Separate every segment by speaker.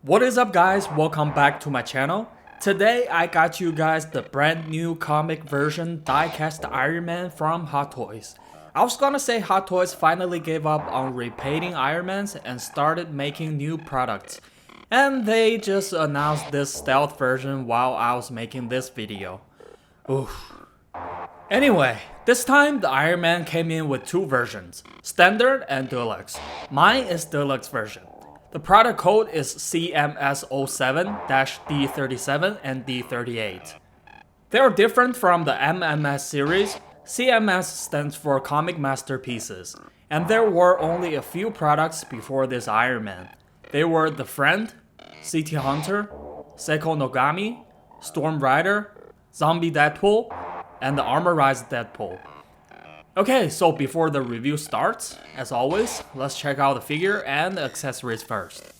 Speaker 1: What is up guys, welcome back to my channel. Today I got you guys the brand new comic version die-cast Iron Man from Hot Toys. I was gonna say Hot Toys finally gave up on repainting Iron Mans and started making new products. And they just announced this stealth version while I was making this video. Oof. Anyway, this time the Iron Man came in with two versions, Standard and Deluxe. Mine is Deluxe version. The product code is CMS07-D37 and D38. They are different from the MMS series. CMS stands for Comic Masterpieces, and there were only a few products before this Iron Man. They were The Friend, City Hunter, Seiko Nogami, Storm Rider, Zombie Deadpool, and the Armorized Deadpool. Okay, so before the review starts, as always, let's check out the figure and the accessories first.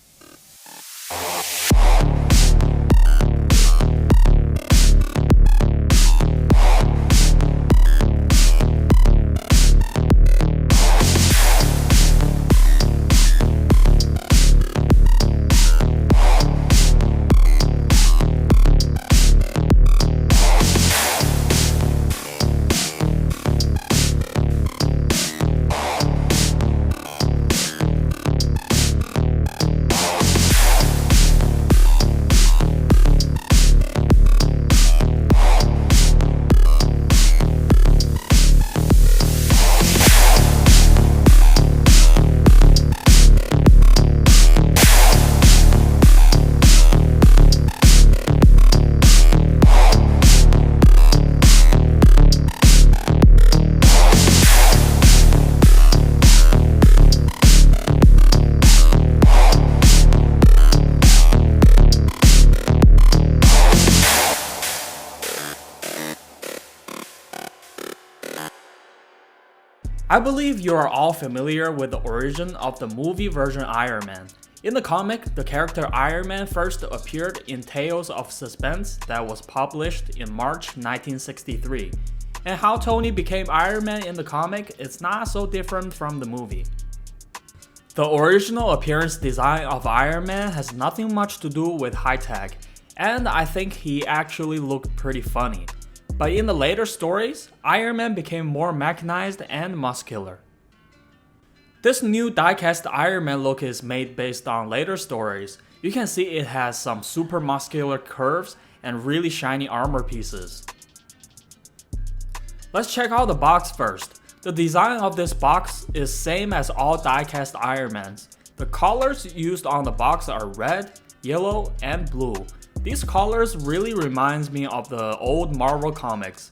Speaker 1: I believe you are all familiar with the origin of the movie version Iron Man. In the comic, the character Iron Man first appeared in Tales of Suspense that was published in March 1963. And how Tony became Iron Man in the comic is not so different from the movie. The original appearance design of Iron Man has nothing much to do with high-tech, and I think he actually looked pretty funny. But in the later stories, Iron Man became more mechanized and muscular. This new die-cast Iron Man look is made based on later stories. You can see it has some super muscular curves and really shiny armor pieces. Let's check out the box first. The design of this box is same as all die-cast Iron Mans. The colors used on the box are red, yellow, and blue. These colors really reminds me of the old Marvel comics.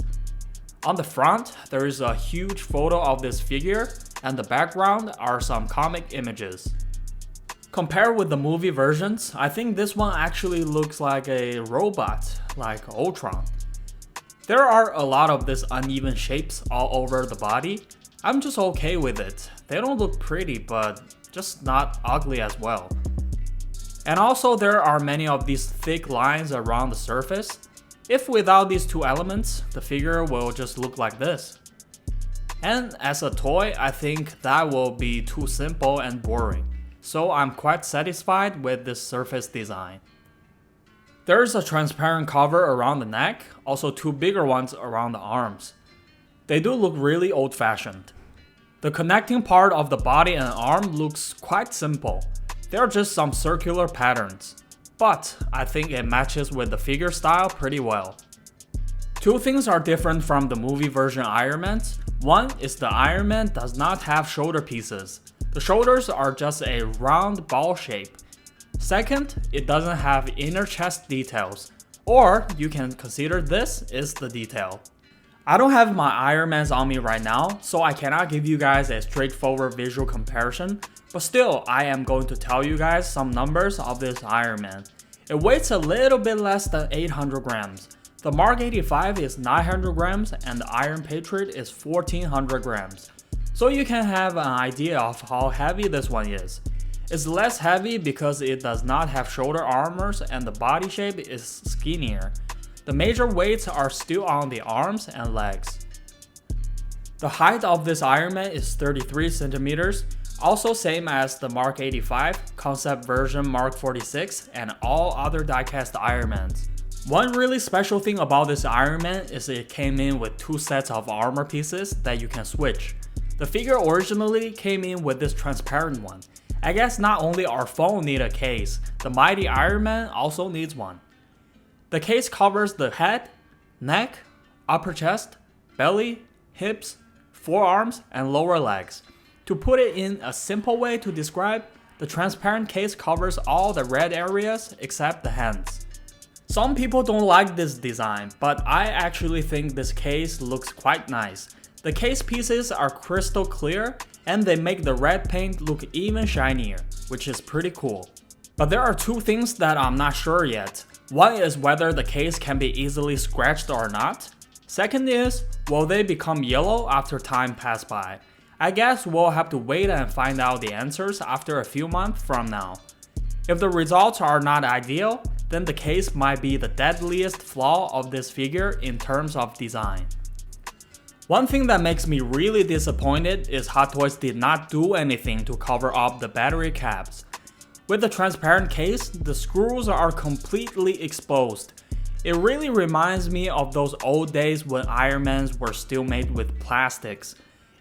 Speaker 1: On the front, there is a huge photo of this figure, and the background are some comic images. Compared with the movie versions, I think this one actually looks like a robot, like Ultron. There are a lot of these uneven shapes all over the body. I'm just okay with it. They don't look pretty, but just not ugly as well. And also there are many of these thick lines around the surface. If without these two elements, the figure will just look like this. And as a toy, I think that will be too simple and boring. So I'm quite satisfied with this surface design. There's a transparent cover around the neck, also two bigger ones around the arms. They do look really old-fashioned. The connecting part of the body and arm looks quite simple. There are just some circular patterns, but I think it matches with the figure style pretty well. Two things are different from the movie version Iron Man. One is the Iron Man does not have shoulder pieces. The shoulders are just a round ball shape. Second, it doesn't have inner chest details, or you can consider this is the detail. I don't have my Iron Mans on me right now, so I cannot give you guys a straightforward visual comparison, but still I am going to tell you guys some numbers of this Iron Man. It weighs a little bit less than 800 grams. The Mark 85 is 900 grams and the Iron Patriot is 1400 grams. So you can have an idea of how heavy this one is. It's less heavy because it does not have shoulder armors and the body shape is skinnier. The major weights are still on the arms and legs. The height of this Iron Man is 33 centimeters. Also same as the Mark 85, concept version Mark 46, and all other diecast Ironmans. One really special thing about this Iron Man is it came in with 2 sets of armor pieces that you can switch. The figure originally came in with this transparent one. I guess not only our phone need a case, the mighty Iron Man also needs one. The case covers the head, neck, upper chest, belly, hips, forearms, and lower legs. To put it in a simple way to describe, the transparent case covers all the red areas except the hands. Some people don't like this design, but I actually think this case looks quite nice. The case pieces are crystal clear and they make the red paint look even shinier, which is pretty cool. But there are 2 things that I'm not sure yet. One is whether the case can be easily scratched or not. Second is, will they become yellow after time pass by? I guess we'll have to wait and find out the answers after a few months from now. If the results are not ideal, then the case might be the deadliest flaw of this figure in terms of design. One thing that makes me really disappointed is Hot Toys did not do anything to cover up the battery caps. With the transparent case, the screws are completely exposed. It really reminds me of those old days when Ironmans were still made with plastics.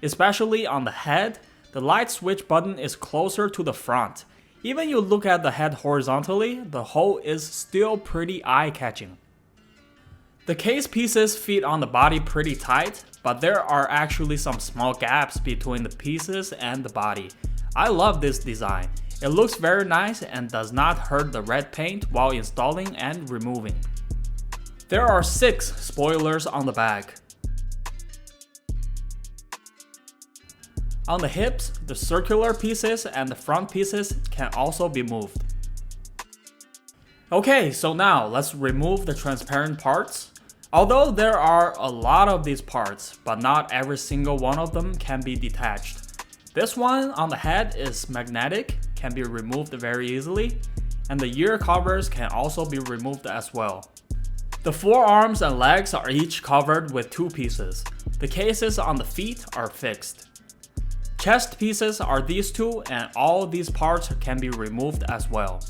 Speaker 1: Especially on the head, the light switch button is closer to the front. Even you look at the head horizontally, the hole is still pretty eye-catching. The case pieces fit on the body pretty tight, but there are actually some small gaps between the pieces and the body. I love this design. It looks very nice and does not hurt the red paint while installing and removing. There are 6 spoilers on the back. On the hips, the circular pieces and the front pieces can also be moved. Okay, so now let's remove the transparent parts. Although there are a lot of these parts, but not every single one of them can be detached. This one on the head is magnetic, can be removed very easily, and the ear covers can also be removed as well. The forearms and legs are each covered with 2 pieces. The cases on the feet are fixed. Chest pieces are these 2 and all these parts can be removed as well.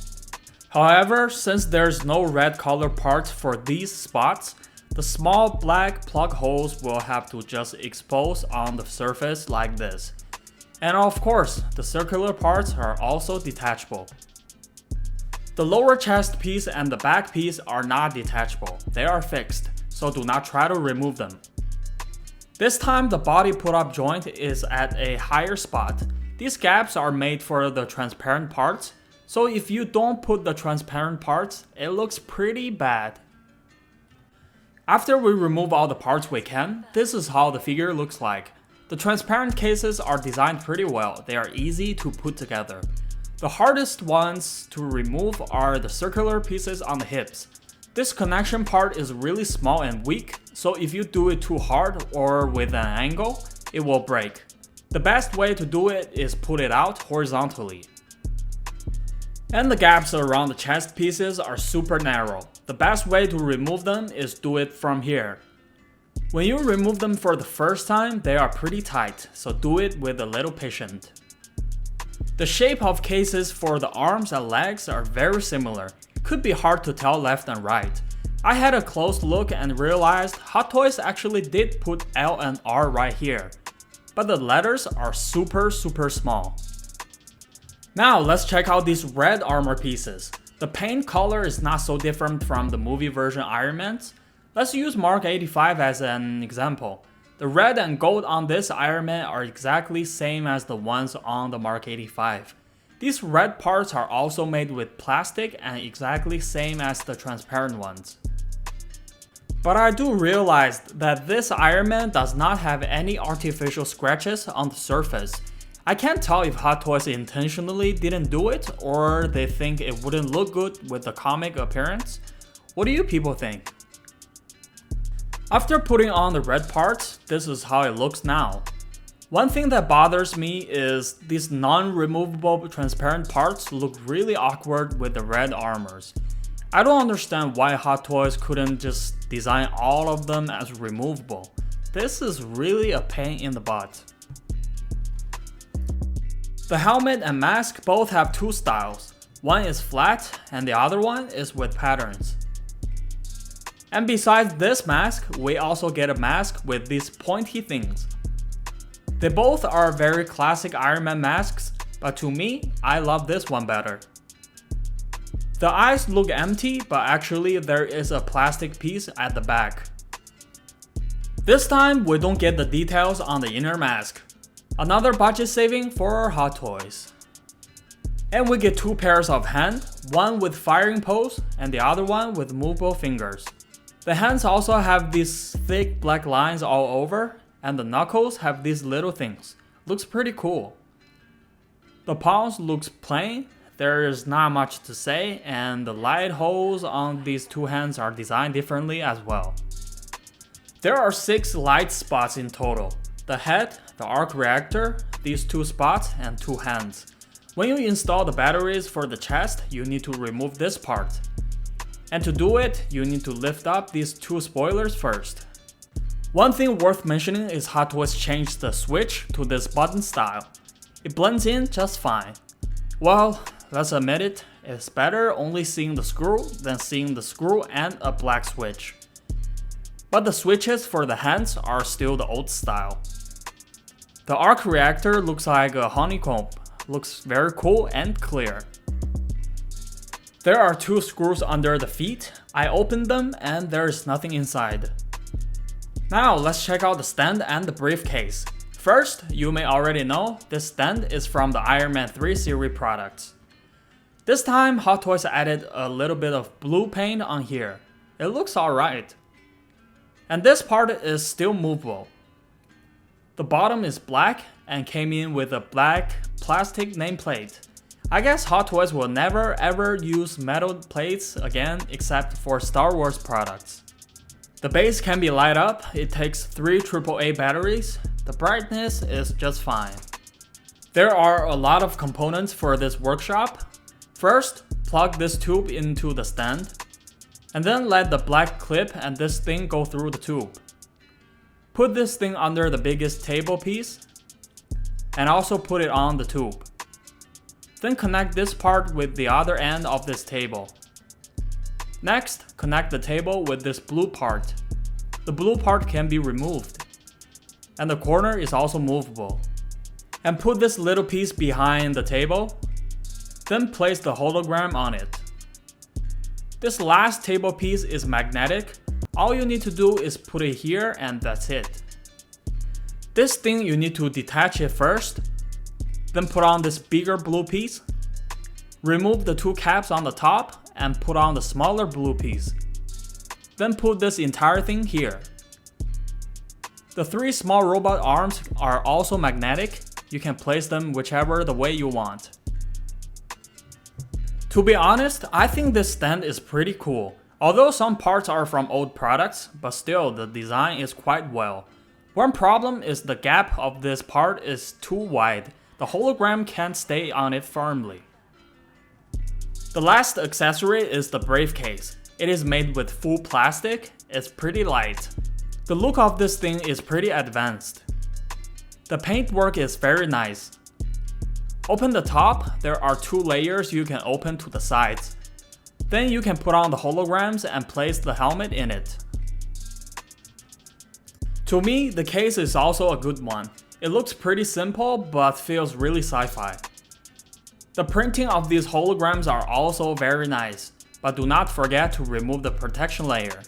Speaker 1: However, since there's no red color parts for these spots, the small black plug holes will have to just expose on the surface like this. And of course, the circular parts are also detachable. The lower chest piece and the back piece are not detachable, they are fixed, so do not try to remove them. This time the body put-up joint is at a higher spot. These gaps are made for the transparent parts, so if you don't put the transparent parts, it looks pretty bad. After we remove all the parts we can, this is how the figure looks like. The transparent cases are designed pretty well, they are easy to put together. The hardest ones to remove are the circular pieces on the hips. This connection part is really small and weak, so if you do it too hard or with an angle, it will break. The best way to do it is put it out horizontally. And the gaps around the chest pieces are super narrow. The best way to remove them is do it from here. When you remove them for the first time, they are pretty tight, so do it with a little patience. The shape of cases for the arms and legs are very similar. Could be hard to tell left and right. I had a close look and realized Hot Toys actually did put L and R right here, but the letters are super small. Now let's check out these red armor pieces. The paint color is not so different from the movie version Iron Man's. Let's use Mark 85 as an example. The red and gold on this Iron Man are exactly same as the ones on the Mark 85. These red parts are also made with plastic and exactly same as the transparent ones. But I do realize that this Iron Man does not have any artificial scratches on the surface. I can't tell if Hot Toys intentionally didn't do it or they think it wouldn't look good with the comic appearance. What do you people think? After putting on the red parts, this is how it looks now. One thing that bothers me is these non-removable transparent parts look really awkward with the red armors. I don't understand why Hot Toys couldn't just design all of them as removable. This is really a pain in the butt. The helmet and mask both have two styles. One is flat and the other one is with patterns. And besides this mask, we also get a mask with these pointy things. They both are very classic Iron Man masks, but to me, I love this one better. The eyes look empty, but actually there is a plastic piece at the back. This time, we don't get the details on the inner mask. Another budget saving for our Hot Toys. And we get two pairs of hands, one with firing pose and the other one with movable fingers. The hands also have these thick black lines all over, and the knuckles have these little things. Looks pretty cool. The palms looks plain, there is not much to say, and the light holes on these two hands are designed differently as well. There are 6 light spots in total. The head, the arc reactor, these 2 spots, and 2 hands. When you install the batteries for the chest, you need to remove this part. And to do it, you need to lift up these 2 spoilers first. One thing worth mentioning is Hot Toys changed the switch to this button style. It blends in just fine. Well, let's admit it, it's better only seeing the screw than seeing the screw and a black switch. But the switches for the hands are still the old style. The arc reactor looks like a honeycomb, looks very cool and clear. There are 2 screws under the feet. I opened them and there is nothing inside. Now let's check out the stand and the briefcase. First, you may already know this stand is from the Iron Man 3 series products. This time Hot Toys added a little bit of blue paint on here. It looks alright. And this part is still movable. The bottom is black and came in with a black plastic nameplate. I guess Hot Toys will never ever use metal plates again except for Star Wars products. The base can be light up, it takes 3 AAA batteries, the brightness is just fine. There are a lot of components for this workshop. First, plug this tube into the stand, and then let the black clip and this thing go through the tube. Put this thing under the biggest table piece, and also put it on the tube. Then connect this part with the other end of this table. Next, connect the table with this blue part. The blue part can be removed. And the corner is also movable. And put this little piece behind the table. Then place the hologram on it. This last table piece is magnetic. All you need to do is put it here and that's it. This thing you need to detach it first. Then put on this bigger blue piece. Remove the 2 caps on the top and put on the smaller blue piece. Then put this entire thing here. The 3 small robot arms are also magnetic. You can place them whichever the way you want. To be honest, I think this stand is pretty cool. Although some parts are from old products, but still the design is quite well. One problem is the gap of this part is too wide. The hologram can't stay on it firmly. The last accessory is the briefcase. It is made with full plastic, it's pretty light. The look of this thing is pretty advanced. The paintwork is very nice. Open the top, there are 2 layers you can open to the sides. Then you can put on the holograms and place the helmet in it. To me, the case is also a good one. It looks pretty simple, but feels really sci-fi. The printing of these holograms are also very nice, but do not forget to remove the protection layer.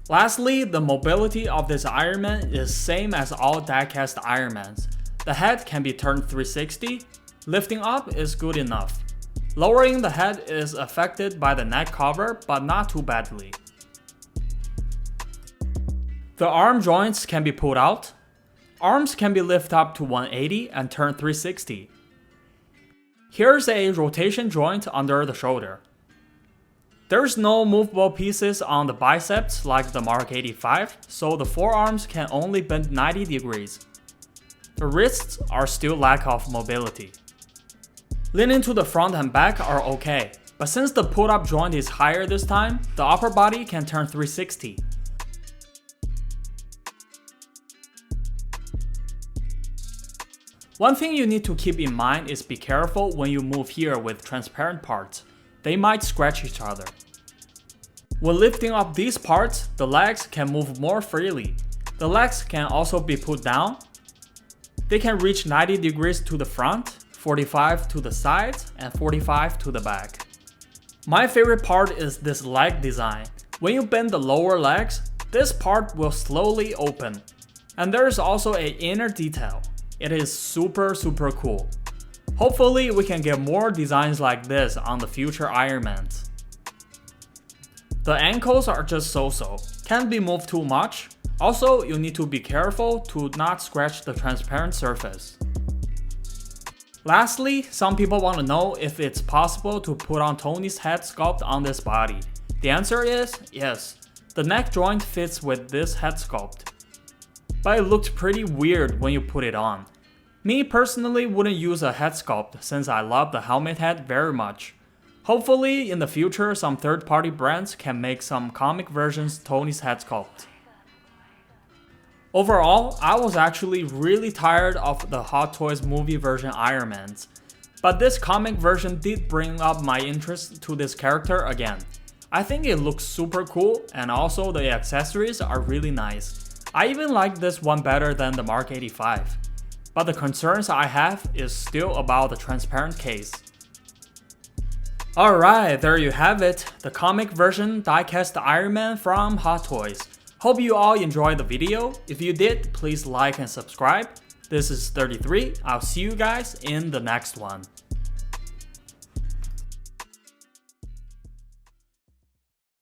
Speaker 1: Lastly, the mobility of this Iron Man is same as all diecast Iron Mans. The head can be turned 360, lifting up is good enough. Lowering the head is affected by the neck cover, but not too badly. The arm joints can be pulled out. Arms can be lifted up to 180 and turned 360. Here's a rotation joint under the shoulder. There's no movable pieces on the biceps like the Mark 85, so the forearms can only bend 90 degrees. The wrists are still lack of mobility. Leaning to the front and back are okay, but since the pull-up joint is higher this time, the upper body can turn 360. One thing you need to keep in mind is be careful when you move here with transparent parts. They might scratch each other. When lifting up these parts, the legs can move more freely. The legs can also be put down. They can reach 90 degrees to the front, 45 to the sides, and 45 to the back. My favorite part is this leg design. When you bend the lower legs, this part will slowly open. And there is also an inner detail. It is super cool. Hopefully we can get more designs like this on the future Ironmans. The ankles are just so-so, can't be moved too much. Also, you need to be careful to not scratch the transparent surface. Lastly, some people want to know if it's possible to put on Tony's head sculpt on this body. The answer is yes. The neck joint fits with this head sculpt. But it looked pretty weird when you put it on. Me personally wouldn't use a head sculpt since I love the helmet head very much. Hopefully in the future some third-party brands can make some comic versions Tony's head sculpt. Overall, I was actually really tired of the Hot Toys movie version Ironmans. But this comic version did bring up my interest to this character again. I think it looks super cool and also the accessories are really nice. I even like this one better than the Mark 85. But the concerns I have is still about the transparent case. Alright, there you have it, the comic version diecast Iron Man from Hot Toys. Hope you all enjoyed the video. If you did, please like and subscribe. This is 33, I'll see you guys in the next one.